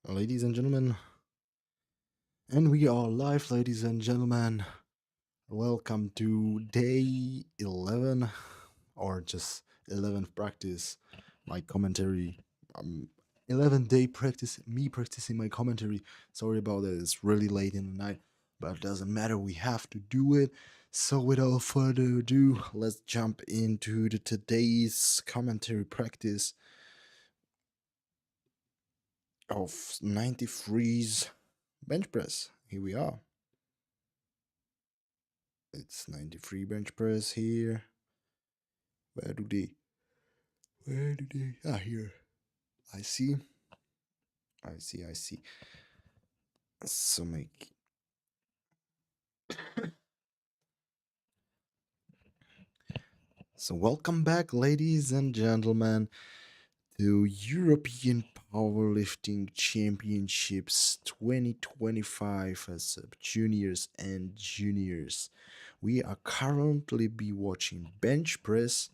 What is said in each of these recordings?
Ladies and gentlemen, and we are live, ladies and gentlemen. Welcome to day 11, or just 11th practice, my commentary. 11th day practice, me practicing my commentary. Sorry about that, it's really late in the night, but it doesn't matter, we have to do it. So, without further ado, let's jump into today's commentary practice of 93's bench press. Here we are. It's 93 bench press here. Where do they? Where do they? Ah, here. I see. I see. I see. So make. So welcome back, ladies and gentlemen, to European Powerlifting Championships 2025 as juniors and juniors. We are currently be watching bench press.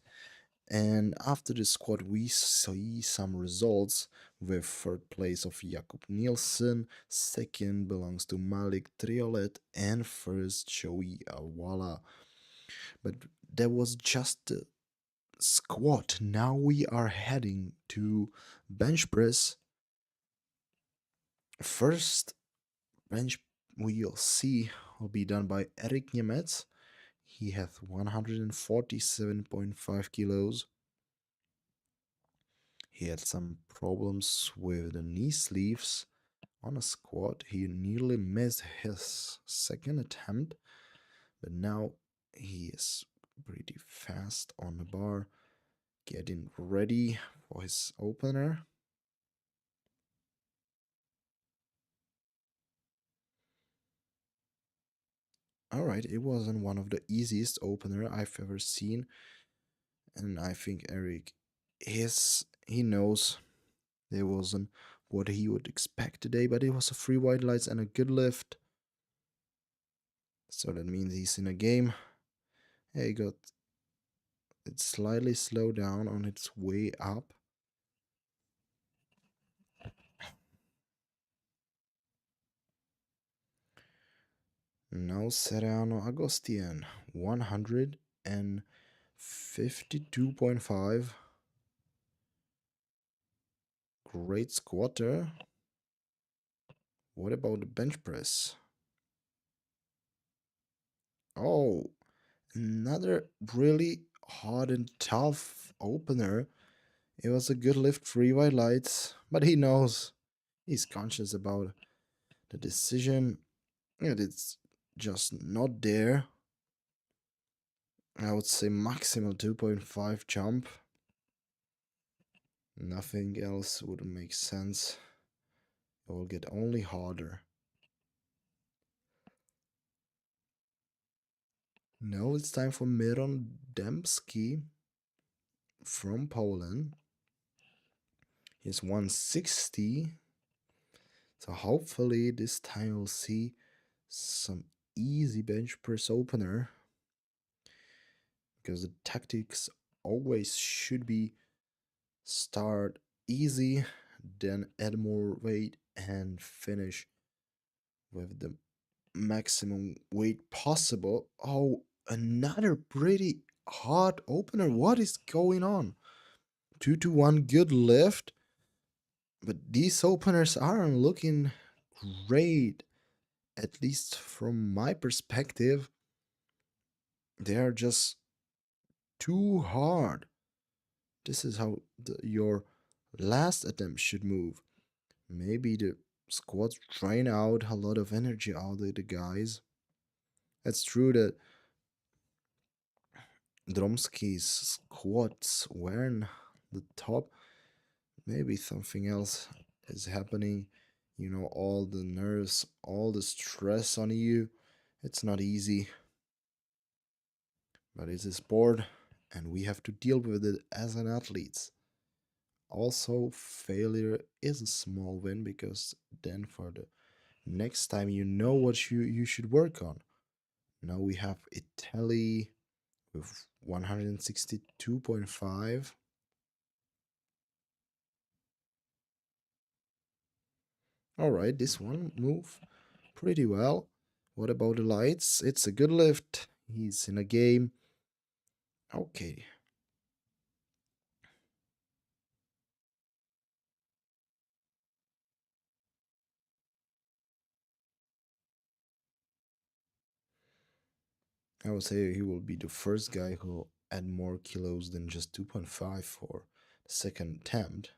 And after the squad, we see some results with third place of Jakub Nielsen, second belongs to Malik Triolet, and first Joey Awala. But that was just the squad. Now we are heading to bench press. First bench we'll see will be done by Eric Niemetz. He has 147.5 kilos. He had some problems with the knee sleeves on a squat. He nearly missed his second attempt, but now he is pretty fast on the bar, getting ready for his opener. Alright, it wasn't one of the easiest opener I've ever seen, and I think Eric he knows there wasn't what he would expect today, but it was a free white lights and a good lift. So that means he's in a game. Yeah, he got it slightly slowed down on its way up. Now Serrano Agostian, 152.5. Great squatter. What about the bench press? Oh, another really hard and tough opener. It was a good lift, free white lights, but he knows, he's conscious about the decision. And it's just not there. I would say maximal 2.5 jump. Nothing else would make sense. It will get only harder. Now it's time for Miron Dembski from Poland. He's 160. So hopefully this time we'll see some easy bench press opener. Because the tactics always should be start easy, then add more weight and finish with the maximum weight possible. Oh, another pretty hard opener. What is going on? 2 to 1 good lift. But these openers aren't looking great, at least from my perspective. They are just too hard. This is how your last attempt should move. Maybe the squad's drain out a lot of energy out of the guys. It's true that Dromski's squats wearing the top. Maybe something else is happening. You know, all the nerves, all the stress on you. It's not easy. But it's a sport and we have to deal with it as an athlete. Also, failure is a small win because then for the next time you know what you should work on. Now we have Italy with 162.5. All right, this one move pretty well. What about the lights? It's a good lift. He's in a game. Okay. I would say he will be the first guy who add more kilos than just 2.5 for the second attempt.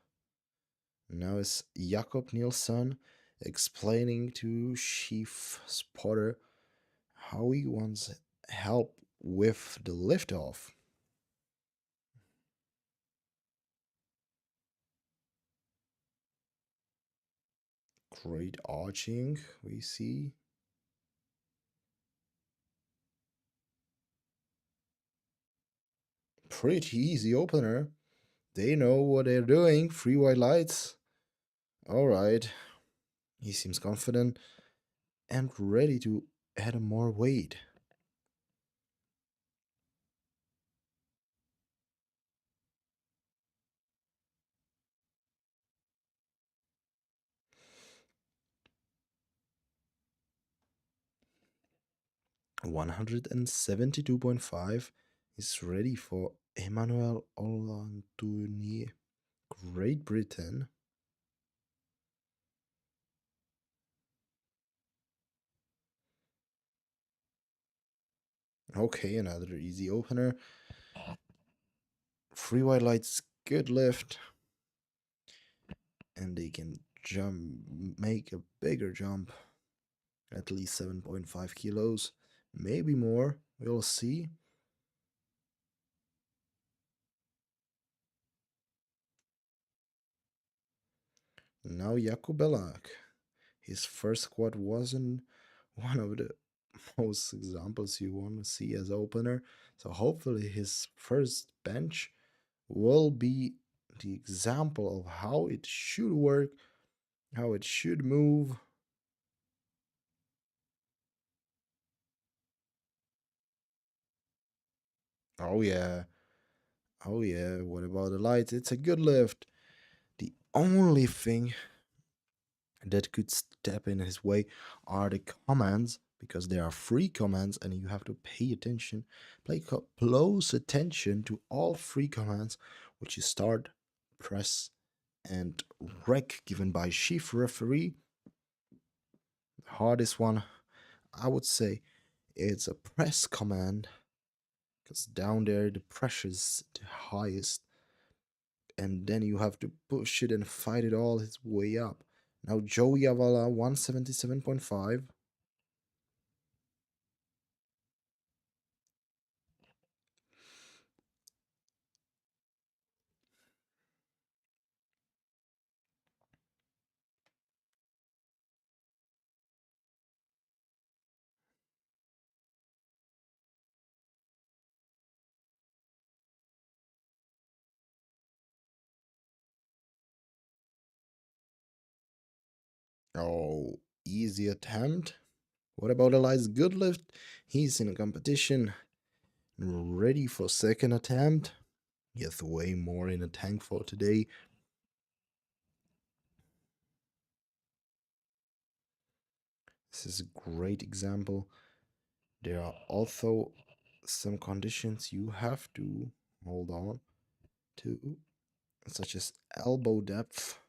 Now it's Jakob Nielsen explaining to Chief Spotter how he wants help with the liftoff. Great arching, we see. Pretty easy opener. They know what they're doing. Three white lights. Alright. He seems confident and ready to add more weight. 172.5 is ready for Emmanuel Olantouni, Great Britain. Okay, another easy opener. Three white lights, good lift. And they can jump, make a bigger jump. At least 7.5 kilos, maybe more. We'll see. Now Jakubelak. His first squat wasn't one of the most examples you want to see as opener. So hopefully his first bench will be the example of how it should work, how it should move. Oh yeah. Oh yeah. What about the lights? It's a good lift. The only thing that could step in his way are the commands, because there are three commands and you have to pay attention, pay close attention to all three commands, which is start, press, and rec, given by chief referee. The hardest one, I would say, it's a press command, because down there the pressure is the highest, and then you have to push it and fight it all its way up. Now Joey Avala 177.5. Oh, easy attempt. What about Elias Goodlift? He's in a competition, ready for second attempt. He has way more in the tank for today. This is a great example. There are also some conditions you have to hold on to, such as elbow depth.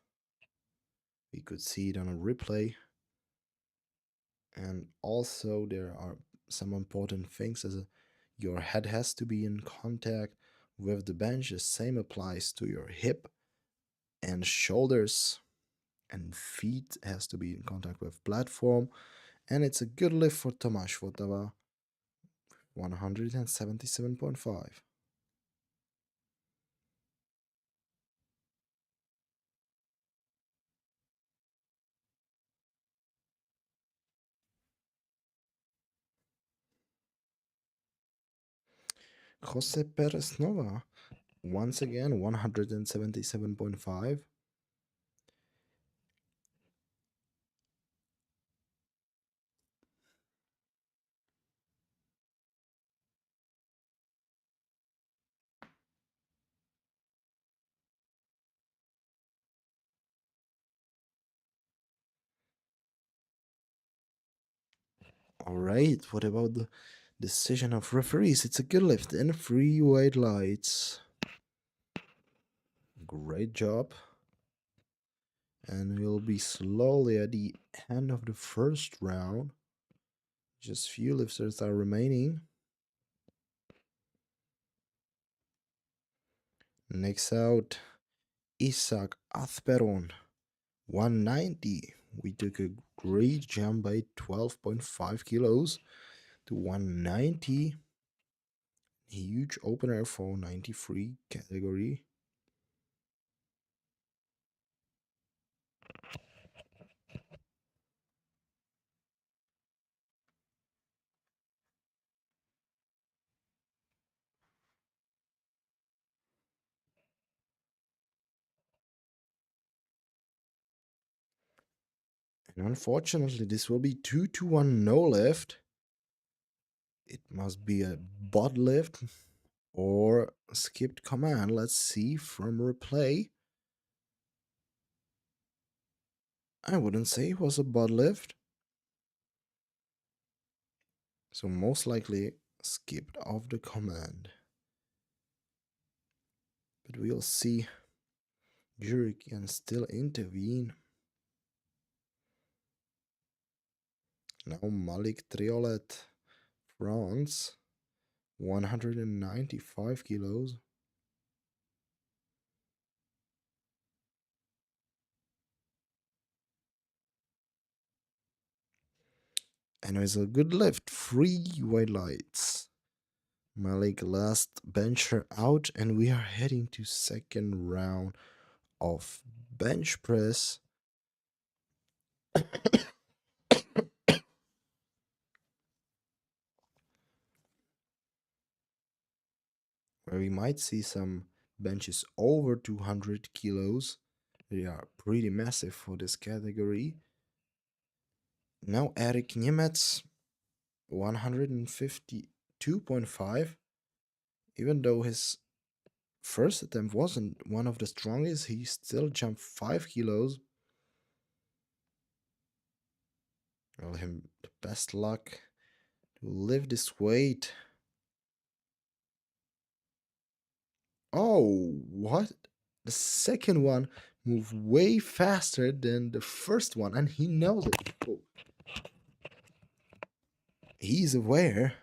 We could see it on a replay. And also there are some important things as your head has to be in contact with the bench. The same applies to your hip and shoulders, and feet has to be in contact with platform. And it's a good lift for Tomasz Votava, 177.5. Jose Perez Nova, once again, 177.5. All right, what about the decision of referees? It's a good lift and free white lights. Great job. And we'll be slowly at the end of the first round. Just few lifters are remaining. Next out, Isaac Athperon, 190. We took a great jump by 12.5 kilos to 190. Huge opener for 93 category. And unfortunately, this will be 2 to 1 no lift. It must be a bot lift or skipped command. Let's see from replay. I wouldn't say it was a bot lift. So most likely skipped off the command. But we'll see. Jury can still intervene. Now Malik Triolet, France, 195 kilos. And it's a good lift, 3 white lights. Malik last bencher out, and we are heading to second round of bench press. Where we might see some benches over 200 kilos. They are pretty massive for this category. Now Eric Niemetz, 152.5. Even though his first attempt wasn't one of the strongest, he still jumped 5 kilos. Well, him the best luck to lift this weight. Oh, what? The second one moved way faster than the first one, and he knows it. Oh. He's aware.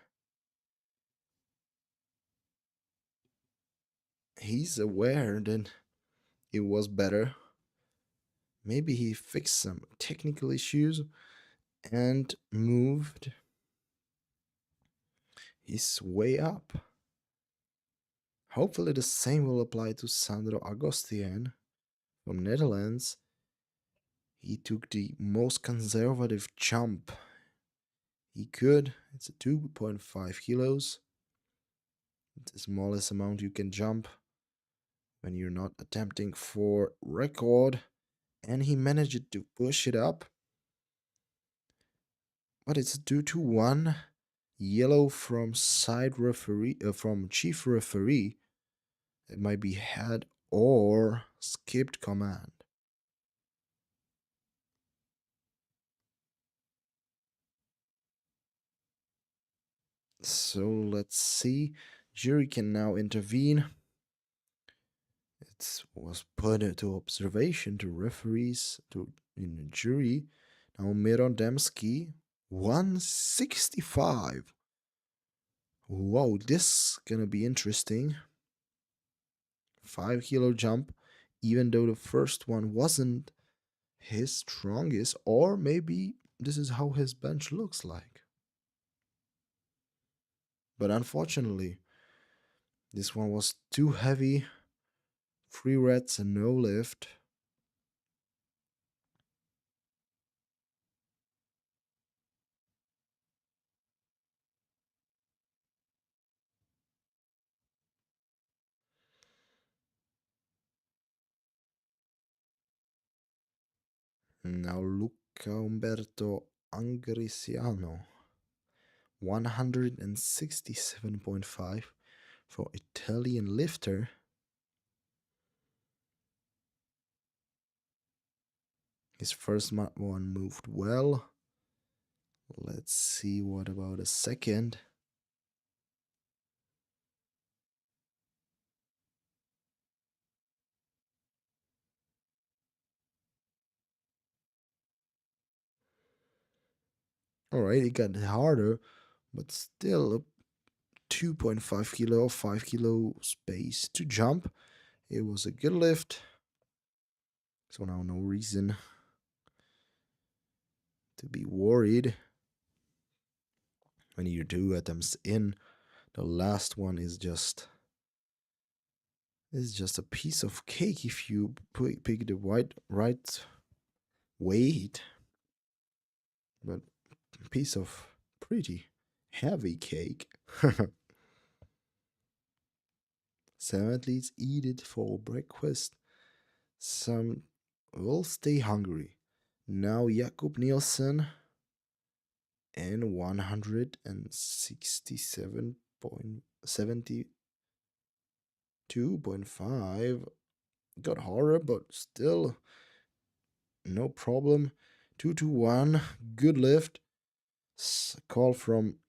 He's aware that it was better. Maybe he fixed some technical issues and moved his way up. Hopefully the same will apply to Sandro Agostien from Netherlands. He took the most conservative jump he could. It's a 2.5 kilos. It's the smallest amount you can jump when you're not attempting for record. And he managed to push it up. But it's 2 to 1. Yellow from side referee, from chief referee. It might be head or skipped command. So let's see. Jury can now intervene. It was put into observation to referees in the jury. Now Miron Demsky, 165. Whoa, this gonna be interesting. 5 kilo jump, even though the first one wasn't his strongest, or maybe this is how his bench looks like. But unfortunately, this one was too heavy. 3 reds and no lift. Now Luca Umberto Angrisiano, 167.5 for Italian lifter. His first one moved well. Let's see what about a second. All right, it got harder, but still a 2.5 kilo, 5 kilo space to jump. It was a good lift. So now no reason to be worried when you do attempts in. The last one is just a piece of cake if you pick the right weight, but a piece of pretty heavy cake. Some athletes eat it for breakfast. Some will stay hungry. Now Jakob Nielsen and 167.72.5 got harder, but still no problem. 2 to 1, good lift. Call from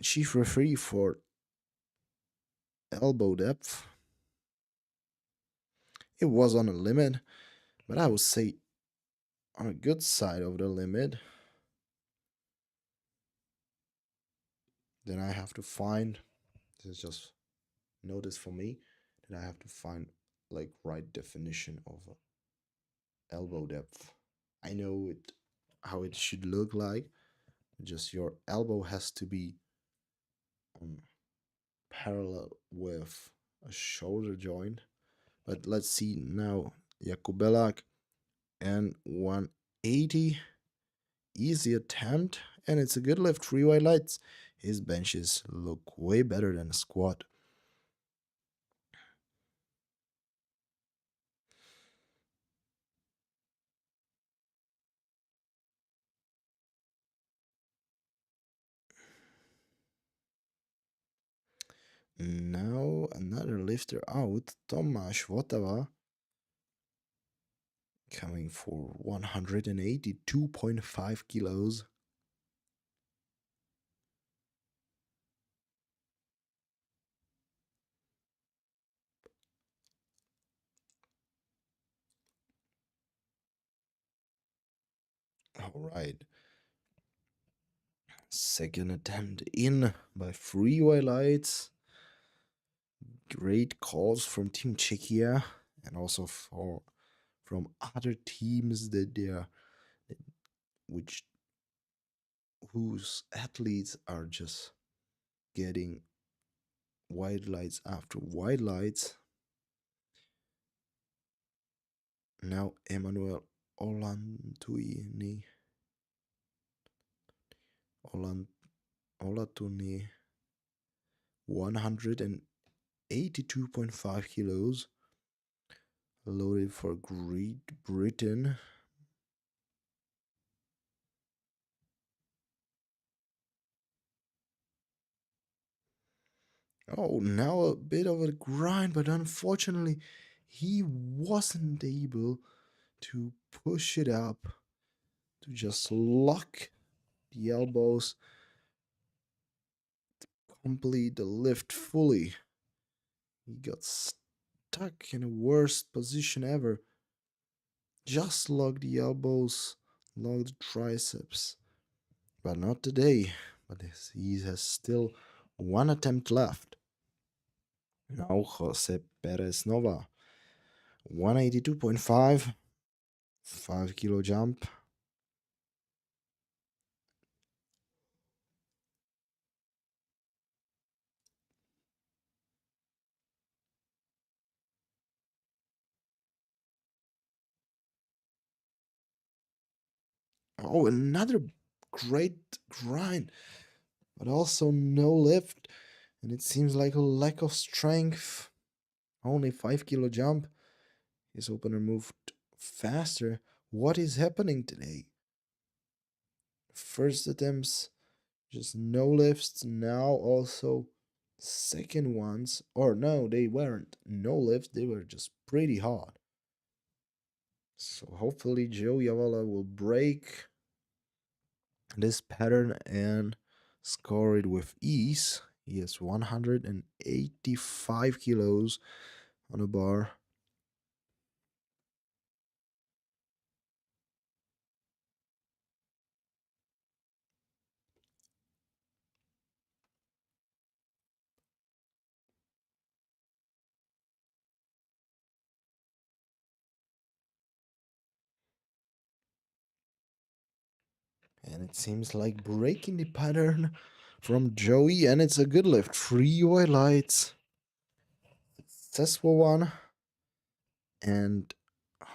chief referee for elbow depth. It was on a limit, but I would say on a good side of the limit. Then I have to find, this is just notice for me, that I have to find like right definition of elbow depth. I know it how it should look like. Just your elbow has to be um, parallel with a shoulder joint. But let's see now. Jakubelak and 180. Easy attempt, and it's a good lift. 3 white lights. His benches look way better than a squat. Now another lifter out, Tomasz Votava, coming for 182.5 kilos. All right. Second attempt in by 3 white lights. Great calls from Team Czechia and also from other teams that they are which whose athletes are just getting white lights after white lights. Now Emmanuel Olantuini Olatuni 182.5 kilos loaded for Great Britain. Oh, now a bit of a grind, but unfortunately, he wasn't able to push it up, to just lock the elbows, complete the lift fully. He got stuck in the worst position ever. Just lock the elbows, lock the triceps. But not today. But he has still one attempt left. Now Jose Perez Nova. 182.5. 5 kilo jump. Oh, another great grind. But also no lift. And it seems like a lack of strength. Only 5 kilo jump. His opener moved faster. What is happening today? First attempts, just no lifts. Now also second ones, or no, they weren't no lifts. They were just pretty hard. So hopefully Joe Yavala will break this pattern and score it with ease. He has 185 kilos on a bar. And it seems like breaking the pattern from Joey, and it's a good lift. 3 white lights. Successful one. And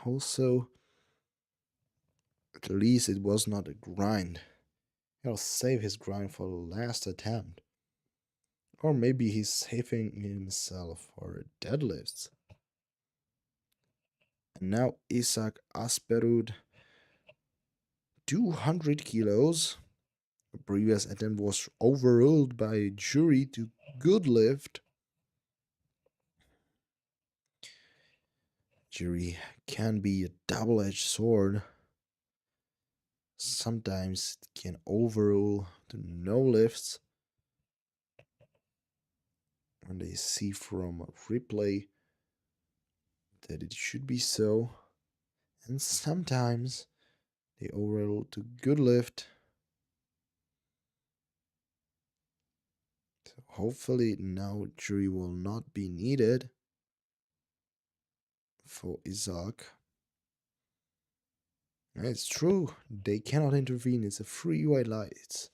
also, at least it was not a grind. He'll save his grind for the last attempt. Or maybe he's saving himself for deadlifts. And now Isaac Asperud, 200 kilos. The previous attempt was overruled by a jury to good lift. Jury can be a double-edged sword. Sometimes it can overrule the no lifts when they see from a replay that it should be so. And sometimes they overrule to good lift. So hopefully now jury will not be needed for Isaac. It's true, they cannot intervene, it's a 3 white lights.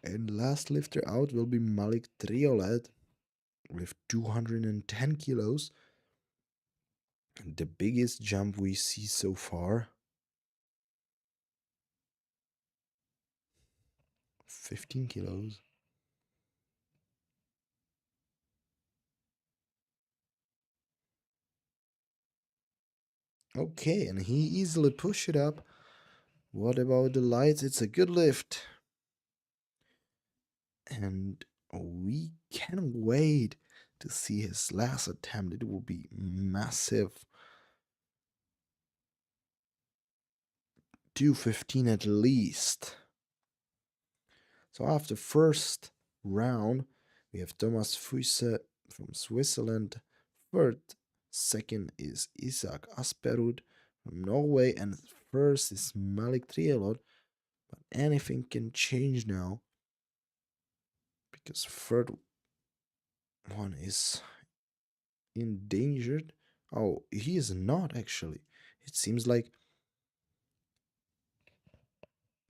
And last lifter out will be Malik Triolet with 210 kilos. The biggest jump we see so far. 15 kilos. Okay, and he easily pushed it up. What about the lights? It's a good lift. And we can't wait to see his last attempt. It will be massive. 215 at least. So after first round, we have Thomas Fuisse from Switzerland. Third, second is Isaac Asperud from Norway, and first is Malik Trielot. But anything can change now because third one is endangered. Oh, he is not actually. It seems like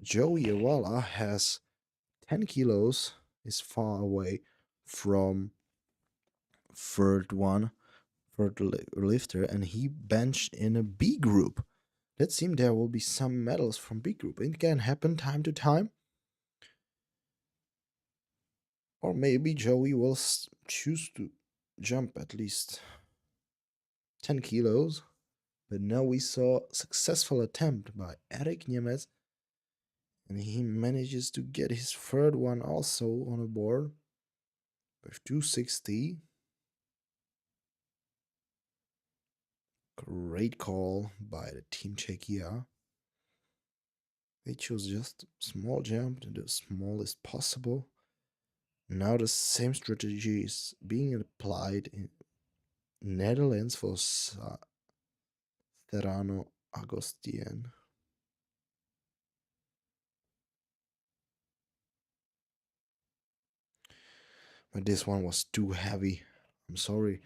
Joey Awala has 10 kilos, is far away from third one, third lifter, and he benched in a B group. Let's see, there will be some medals from B group. It can happen time to time. Or maybe Joey will choose to jump at least 10 kilos. But now we saw a successful attempt by Eric Niemetz, and he manages to get his third one also on a board with 260. Great call by the Team Czechia. They chose just a small jump to the smallest possible. Now the same strategy is being applied in Netherlands for Serrano Agostien. But this one was too heavy. I'm sorry.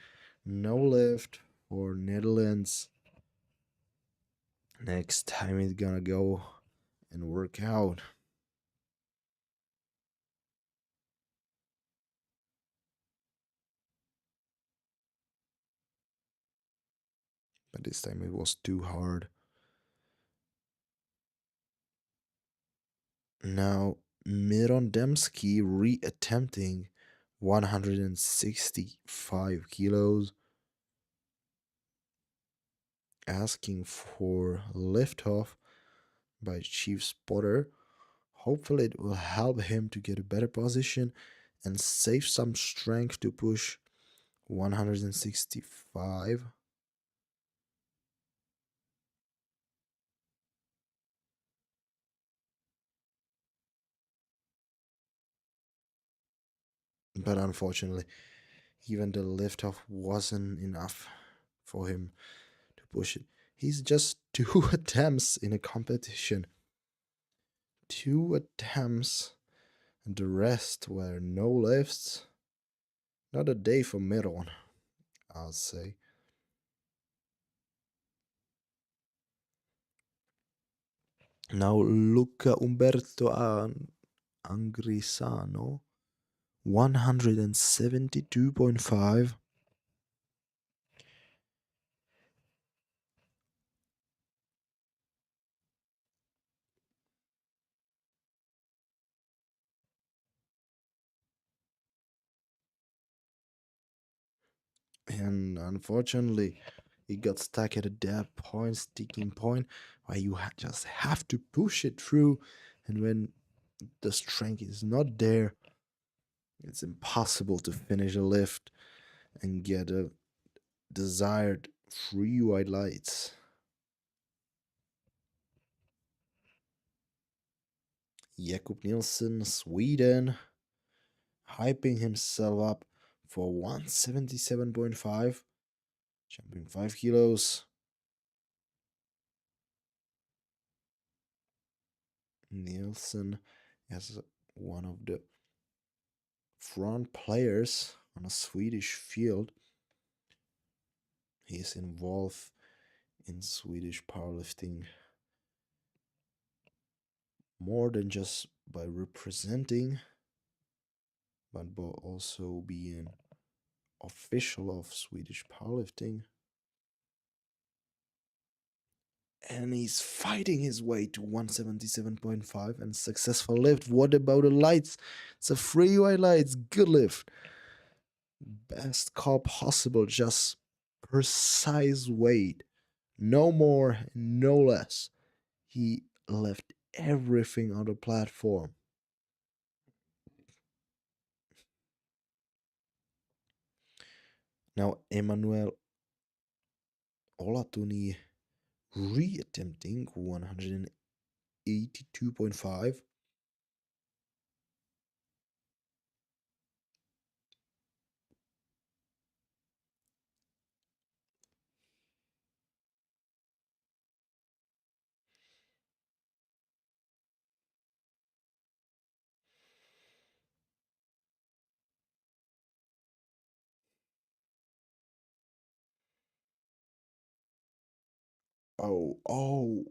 No lift for Netherlands. Next time it's gonna go and work out. But this time it was too hard. Now Miron Demsky re-attempting 165 kilos, asking for liftoff. by Chief Spotter. Hopefully, it will help him to get a better position and save some strength to push 165. But unfortunately, even the liftoff wasn't enough for him to push it. He's just two attempts in a competition. Two attempts, and the rest were no lifts. Not a day for Miron, I'll say. Now Luca Umberto Angrisano, 172.5. And unfortunately, he got stuck at that point, sticking point, where you just have to push it through. And when the strength is not there, it's impossible to finish a lift and get a desired free white lights. Jakob Nielsen, Sweden, hyping himself up for 177.5, jumping 5 kilos. Nielsen as one of the front players on a Swedish field. He is involved in Swedish powerlifting more than just by representing, but by also being official of Swedish powerlifting. And he's fighting his way to 177.5 and successful lift. What about the lights? It's a free white lights, good lift. Best call possible, just precise weight. No more, no less. He left everything on the platform. Now, Emmanuel Olatuni re-attempting 182.5.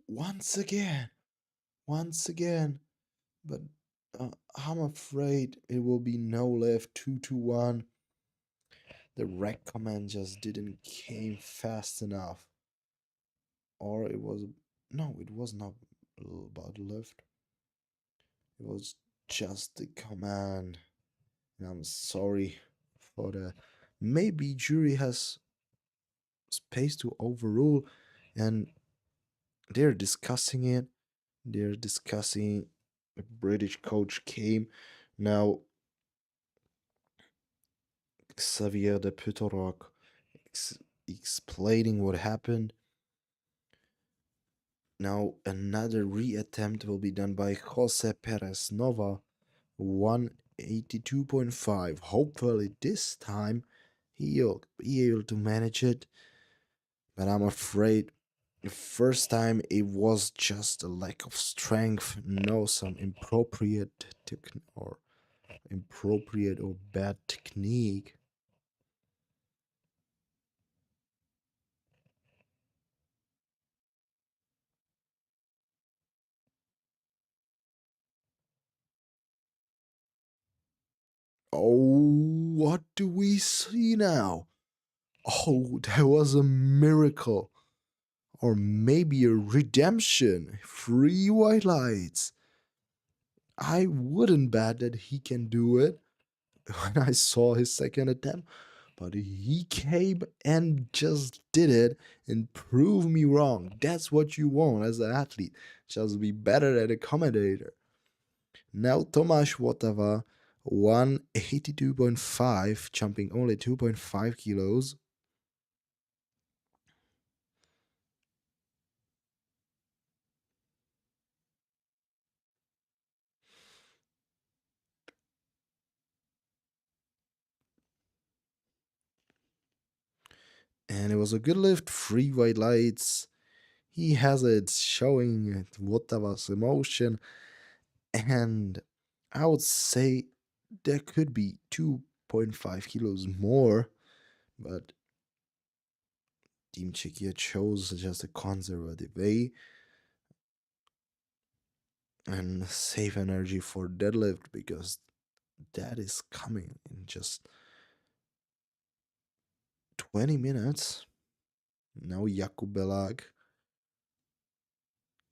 Once again, once again. But I'm afraid it will be no lift 2-1. The rec command just didn't came fast enough. Or it was, no, it was not about lift. It was just the command. And I'm sorry for that. Maybe jury has space to overrule and they're discussing it. They're discussing a British coach came. Now Xavier de Putorok explaining what happened. Now another reattempt will be done by Jose Perez Nova, 182.5. Hopefully this time he'll be able to manage it. But I'm afraid the first time it was just a lack of strength, no some inappropriate or bad technique. Oh, what do we see now? Oh, that was a miracle. Or maybe a redemption. Free white lights. I wouldn't bet that he can do it when I saw his second attempt. but he came and just did it and proved me wrong. That's what you want as an athlete. Just be better than a commentator. Now Tomasz Wotava, 182.5, jumping only 2.5 kilos. And it was a good lift, free white lights. He has it showing Wotava's emotion. And I would say there could be 2.5 kilos more, but Team Czechia chose just a conservative way and save energy for deadlift because that is coming in just 20 minutes. Now Jakub Belag,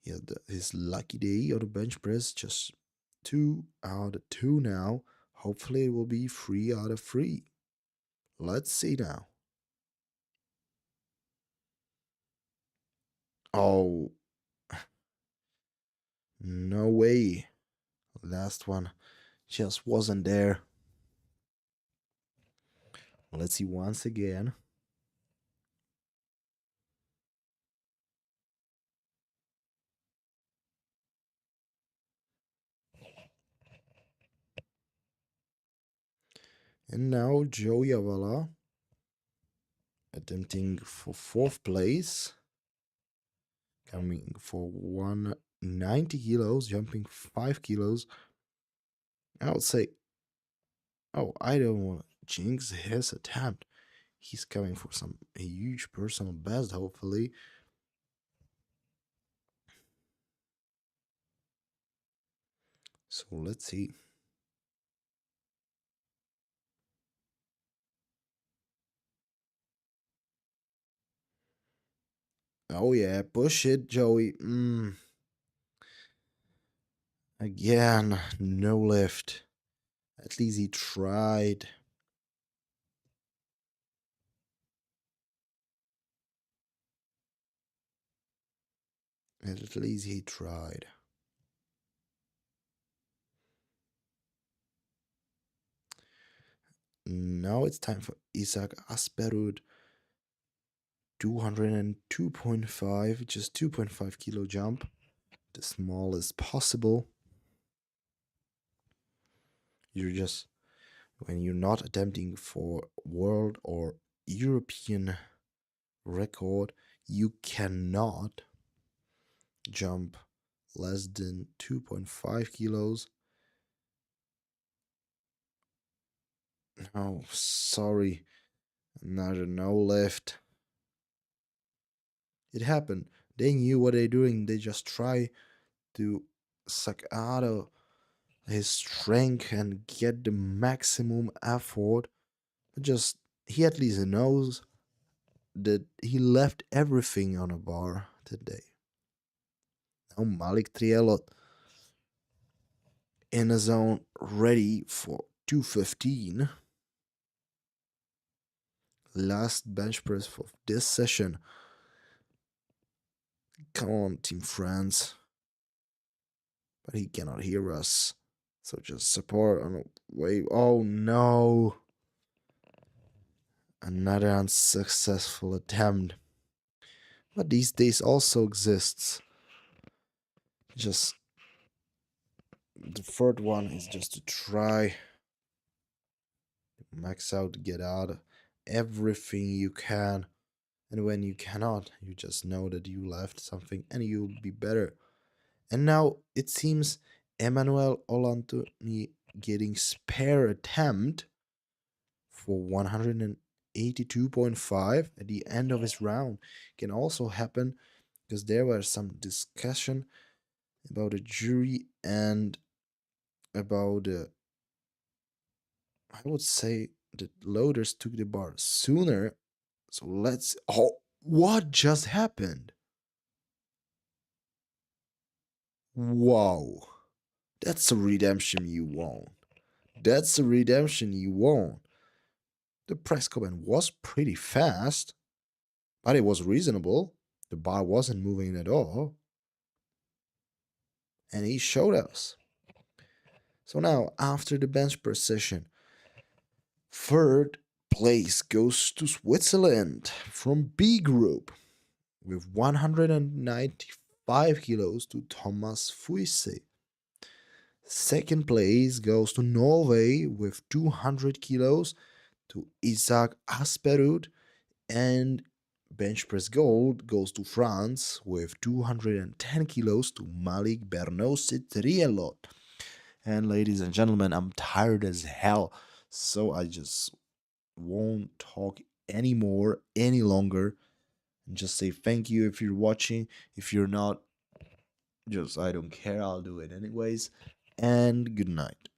he had his lucky day on the bench press, just 2 out of 2 now. Hopefully it will be 3 out of 3. Let's see now. Oh, no way. Last one just wasn't there. Let's see once again. And now Joe Yavala attempting for 4th place, coming for 190 kilos, jumping 5 kilos. I would say, oh, I don't want to jinx his attempt. He's coming for some a huge personal best, hopefully. So let's see. Oh yeah, push it, Joey. Again, no lift. At least he tried. At least he tried. Now it's time for Isaac Asperud. 202.5, just 2.5 kilo jump. The smallest possible. You're just, when you're not attempting for world or European record, you cannot jump less than 2.5 kilos. No, sorry, another no lift. It happened. They knew what they're doing. They just try to suck out of his strength and get the maximum effort. But just he at least knows that he left everything on a bar today. Now Malik Trielot in a zone ready for 215. Last bench press for this session. Come on, Team France. But he cannot hear us. So just support on a wave. Oh no. Another unsuccessful attempt. But these days also exists. Just the third one is just to try max out, get out everything you can. And when you cannot, you just know that you left something and you'll be better. And now it seems Emmanuel Olantoni getting spare attempt for 182.5 at the end of his round can also happen because there was some discussion about a jury and about I would say the loaders took the bar sooner. So let's. Oh, what just happened? Wow. That's a redemption you want. That's a redemption you want. The press comment was pretty fast, but it was reasonable. The bar wasn't moving at all, and he showed us. So now, after the bench press session, third place goes to Switzerland from B group with 195 kilos to Thomas Fuisse. Second place goes to Norway with 200 kilos to Isaac Asperud, and bench press gold goes to France with 210 kilos to Malik Bernossi Trielot. And ladies and gentlemen, I'm tired as hell, so I just won't talk anymore any longer and just say thank you if you're watching. If you're not, just I don't care, I'll do it anyways. And good night.